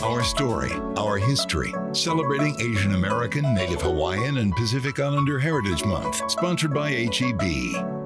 Our story, our history. Celebrating Asian American, Native Hawaiian, and Pacific Islander Heritage Month. Sponsored by HEB.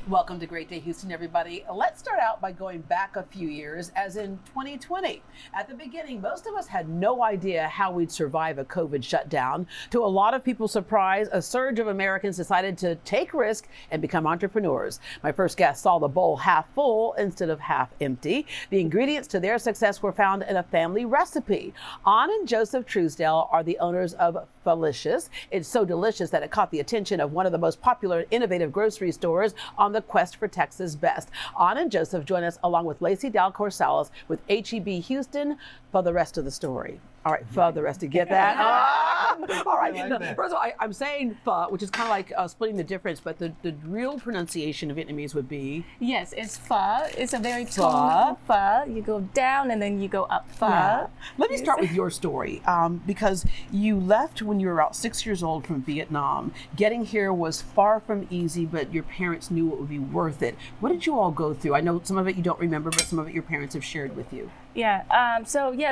Welcome to Great Day Houston, everybody. Let's start out by going back a few years, as in 2020. At the beginning, most of us had no idea how we'd survive a COVID shutdown. To a lot of people's surprise, a surge of Americans decided to take risk and become entrepreneurs. My first guest saw the bowl half full instead of half empty. The ingredients to their success were found in a family recipe. Ann and Joseph Truesdale are the owners of Pholicious. It's so delicious that it caught the attention of one of the most popular and innovative grocery stores on the quest for Texas best. Ann and Joseph join us along with Lacey Dalcour-Salas with HEB Houston for the rest of the story. All right, pho, the rest, to get that? All right. Like No, that. first of all, I'm saying pho, which is kind of like splitting the difference, but the real pronunciation of Vietnamese would be? Yes, it's pho. It's a very tall pho. You go down and then you go up pho. Yeah. Let me start with your story, because you left when you were about 6 years old from Vietnam. Getting here was far from easy, but your parents knew it would be worth it. What did you all go through? I know some of it you don't remember, but some of it your parents have shared with you. Yeah.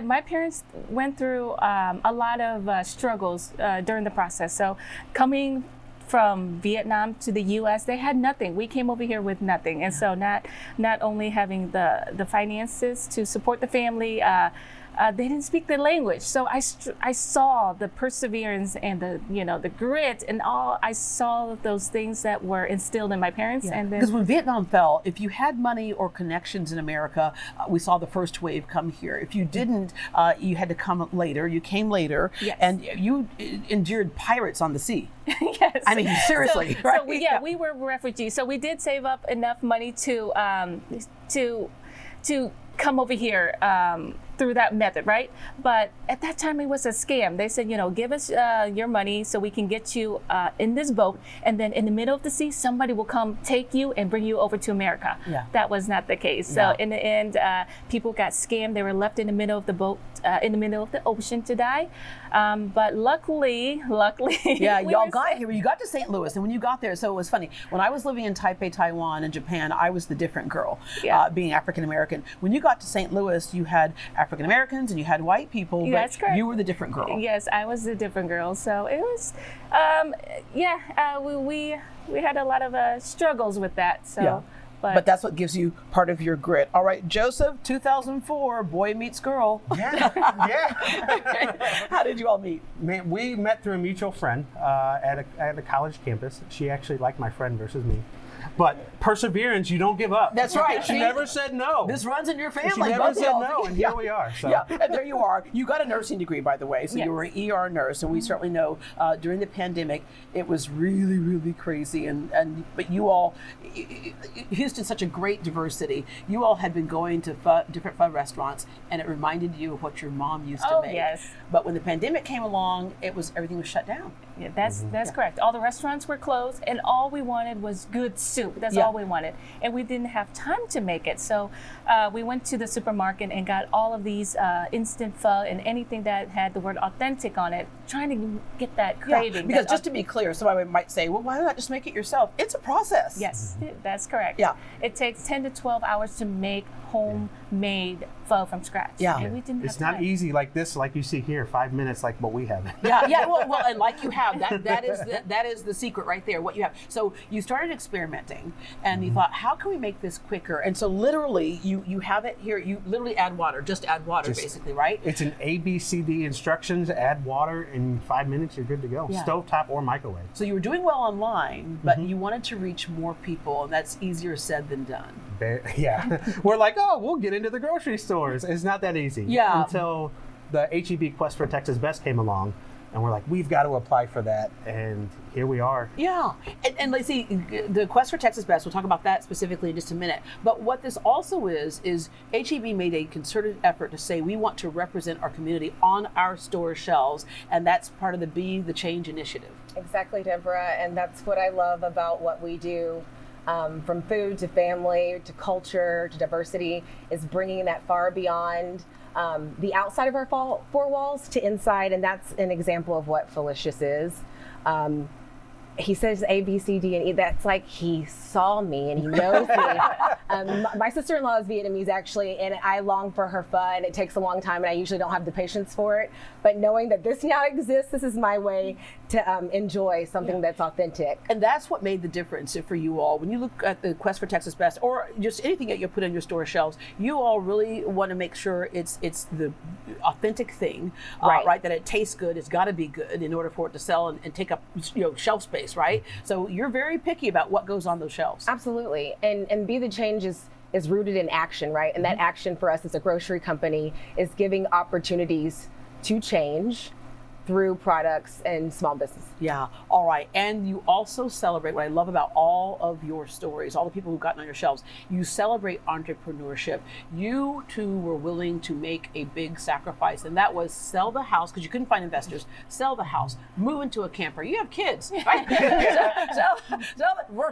My parents went through a lot of struggles during the process. So coming from Vietnam to the U.S., they had nothing. We came over here with nothing, and so not only having the finances to support the family. They didn't speak the language, so I saw the perseverance and the grit and all. I saw those things that were instilled in my parents. Yeah. And then Because when Vietnam fell, if you had money or connections in America, we saw the first wave come here. If you didn't, you had to come later. You came later, Yes. and you endured pirates on the sea. yes, I mean, seriously. So, right? we were refugees, so we did save up enough money to come over here through that method, right? But at that time it was a scam. They said, give us your money so we can get you in this boat, and then in the middle of the sea, somebody will come take you and bring you over to America. Yeah. That was not the case. So No. in the end, people got scammed. They were left in the middle of the boat, in the middle of the ocean to die. But luckily, Yeah, we y'all were got here. You got to St. Louis, and when you got there, so it was funny. When I was living in Taipei, Taiwan, and Japan, I was the different girl, Yeah. being African American. When you got to St. Louis, you had African Americans and you had white people, Yeah, that's but correct. you were the different girl. Yes, I was the different girl. So it was, we had a lot of struggles with that. So, Yeah. But that's what gives you part of your grit. All right, Joseph, 2004, boy meets girl. Yeah. How did you all meet? Man, we met through a mutual friend at a college campus. She actually liked my friend versus me. But perseverance, you don't give up. That's right. She never said no. This runs in your She family. never both said y'all. no, and here we are. So. Yeah, and there you are. You got a nursing degree, by the way, so Yes. you were an ER nurse, and we certainly know during the pandemic it was really, really crazy. But you all, Houston's such a great diversity. You all had been going to different pho restaurants, and it reminded you of what your mom used to Oh, make. yes. But when the pandemic came along, everything was shut down. Yeah, that's correct. All the restaurants were closed, and all we wanted was good soup. That's Yeah. all we wanted, and we didn't have time to make it. So we went to the supermarket and got all of these instant pho and anything that had the word authentic on it, trying to get that craving. Because that just to be clear, somebody might say, well, why not just make it yourself? It's a process. Yes, that's correct. Yeah. It takes 10 to 12 hours to make homemade pho from scratch. Yeah. And we didn't It's have not time. easy like this, like you see here, 5 minutes like what we have. Yeah. Well, and like you have, that is the secret right there. What you have. So you started experimenting, and you thought, how can we make this quicker? And so literally, you have it here. You literally add water, just add water, basically, right? It's an ABCD instructions. Add water in 5 minutes. You're good to go. Yeah. Stovetop or microwave. So you were doing well online, but you wanted to reach more people, and that's easier said than done. Yeah, we're like, oh, we'll get into the grocery stores. It's not that easy. Yeah. Until the HEB Quest for Texas Best came along, and we're like, we've got to apply for that, and here we are. Yeah, and Lacey, the Quest for Texas Best, we'll talk about that specifically in just a minute. But what this also is HEB made a concerted effort to say we want to represent our community on our store shelves, and that's part of the Be the Change initiative. Exactly, Deborah, and that's what I love about what we do. From food to family to culture to diversity, is bringing that far beyond the outside of our four walls to inside, and that's an example of what Pholicious is. he says A, B, C, D, and E. That's like he saw me and he knows me. My sister-in-law is Vietnamese actually, and I long for her pho, and it takes a long time, and I usually don't have the patience for it. But knowing that this now exists, this is my way to enjoy something that's authentic. And that's what made the difference for you all. When you look at the Quest for Texas Best, or just anything that you put on your store shelves, you all really want to make sure it's the authentic thing, right? That it tastes good. It's got to be good in order for it to sell and take up shelf space, right? So you're very picky about what goes on those shelves. Absolutely, and Be the Change is rooted in action, right? And that action for us as a grocery company is giving opportunities to change through products and small business. Yeah, all right. And you also celebrate, what I love about all of your stories, all the people who've gotten on your shelves, you celebrate entrepreneurship. You too were willing to make a big sacrifice, and that was sell the house, because you couldn't find investors, sell the house, move into a camper. You have kids, right?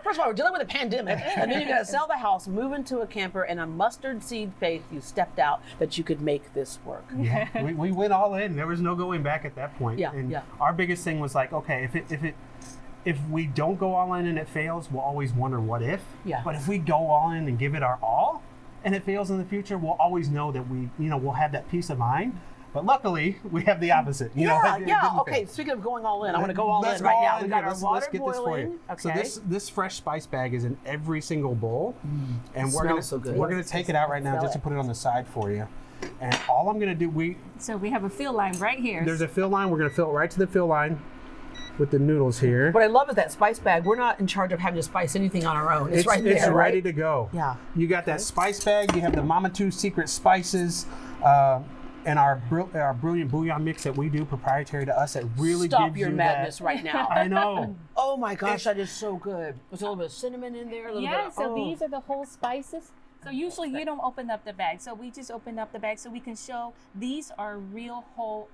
First of all, we're dealing with a pandemic, and then you gotta sell the house, move into a camper, and on mustard seed faith, you stepped out that you could make this work. Yeah, we went all in. There was no going back at that point. Our biggest thing was like, okay, if we don't go all in and it fails, we'll always wonder what if. Yeah. But if we go all in and give it our all, and it fails in the future, we'll always know that we'll have that peace of mind. But luckily, we have the opposite. Okay, speaking of going all in, I want to go all in right now. We got our water let's get this for you. Okay. So this fresh spice bag is in every single bowl, and we're good. gonna take it out right now just to put it on the side for you. And all I'm gonna do, So we have a fill line right here. there's a fill line. We're gonna fill it right to the fill line with the noodles here. What I love is that spice bag. We're not in charge of having to spice anything on our own. It's right there. It's ready to go. Yeah. You got that spice bag. You have the Mama Two secret spices. And our brilliant bouillon mix that we do, proprietary to us, that really Stop gives your you madness that. right now. I know. Oh my gosh, that is so good. There's a little bit of cinnamon in there. A little bit of, So these are the whole spices. So usually you don't open up the bag. So we just open up the bag so we can show these are real whole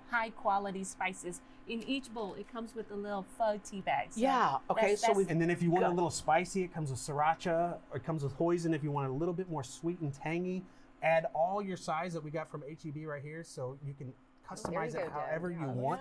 high quality spices. In each bowl, it comes with a little pho tea bag. So Yeah, okay, so we've And then if you want a little spicy, it comes with sriracha, or it comes with hoisin if you want a little bit more sweet and tangy. Add all your size that we got from HEB right here, so you can customize it however you want.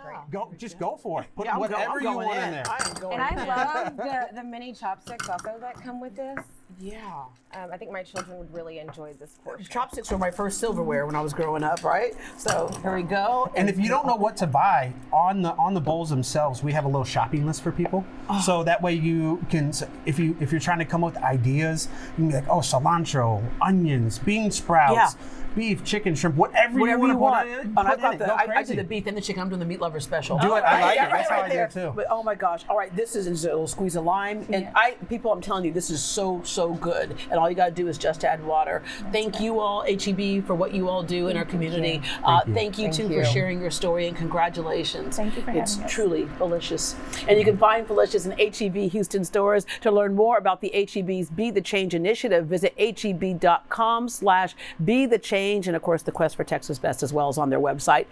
Just go for it. Put whatever you want in there. And I love the mini chopsticks also that come with this. Yeah. I think my children would really enjoy this portion. Chopsticks were my first silverware when I was growing up, right? So here we go. And if you don't know what to buy on the bowls themselves, we have a little shopping list for people. So that way you can, if you're trying to come up with ideas, you can be like, cilantro, onions, bean sprouts, beef, chicken, shrimp, whatever you want. I did the beef and the chicken. I'm doing the meat lover special. Do it. I like it. That's how I do it too. But oh my gosh! All right, this is a little squeeze of lime, and I'm telling you, this is so good. And all you got to do is just add water. Thank you all, HEB, for what you all do in our community. Thank you too for sharing your story, and congratulations. Thank you for having us. It's truly Pholicious. And you can find Pholicious in HEB Houston stores. To learn more about the HEB's Be the Change initiative, visit heb.com/be the change, and of course the Quest for Texas Best as well is on their website.